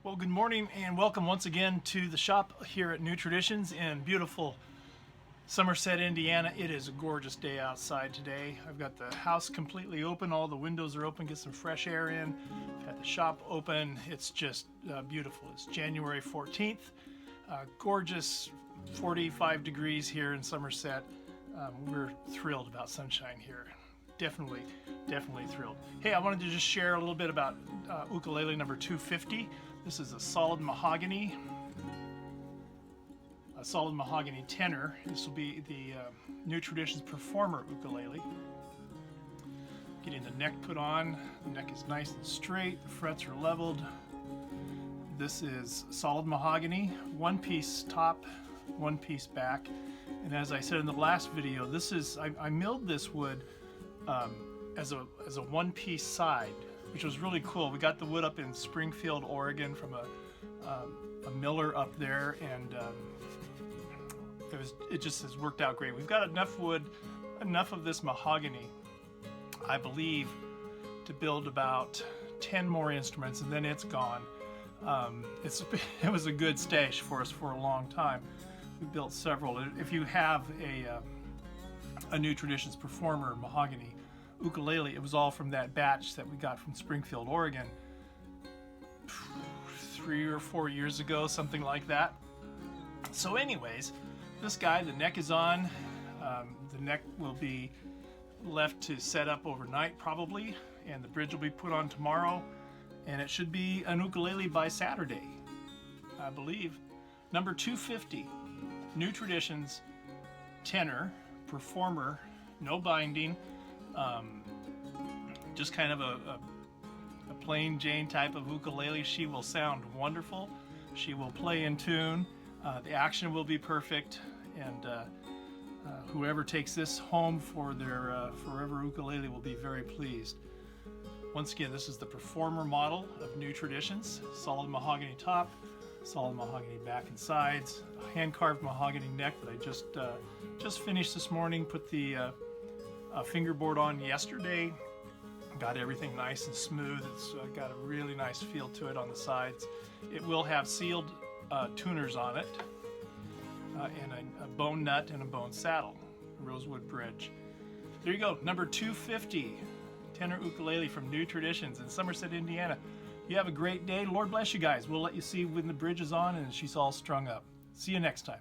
Well, good morning and welcome once again to the shop here at New Traditions in beautiful Somerset, Indiana. It is a gorgeous day outside today. I've got the house completely open. All the windows are open, get some fresh air in. I've got the shop open. It's just beautiful. It's January 14th. Gorgeous 45 degrees here in Somerset. We're thrilled about sunshine here. Definitely thrilled. Hey, I wanted to just share a little bit about ukulele number 250. This is a solid mahogany tenor. This will be the New Traditions Performer ukulele. Getting the neck put on. The neck is nice and straight. The frets are leveled. This is solid mahogany, one piece top, one piece back. And as I said in the last video, this is I milled this wood as a one-piece side, which was really cool. We got the wood up in Springfield, Oregon, from a miller up there, and it just has worked out great. We've got enough wood, enough of this mahogany, I believe, to build about 10 more instruments, and then it's gone. It was a good stash for us for a long time. We built several. If you have a New Traditions Performer mahogany ukulele, it was all from that batch that we got from Springfield, Oregon 3 or 4 years ago, something like that. So anyways, this guy, the neck is on. The neck will be left to set up overnight probably, and the bridge will be put on tomorrow, and it should be an ukulele by Saturday, I believe. Number 250, New Traditions tenor, performer, no binding, just kind of a plain Jane type of ukulele. She will sound wonderful. She will play in tune. The action will be perfect, and whoever takes this home for their forever ukulele will be very pleased. Once again, this is the performer model of New Traditions. Solid mahogany top, solid mahogany back and sides, hand-carved mahogany neck that I just finished this morning. Put the fingerboard on yesterday. Got everything nice and smooth. It's got a really nice feel to it on the sides. It will have sealed tuners on it, and a bone nut and a bone saddle, rosewood bridge. There you go, number 250, tenor ukulele from New Traditions in Somerset, Indiana. You have a great day. Lord bless you guys. We'll let you see when the bridge is on and she's all strung up. See you next time.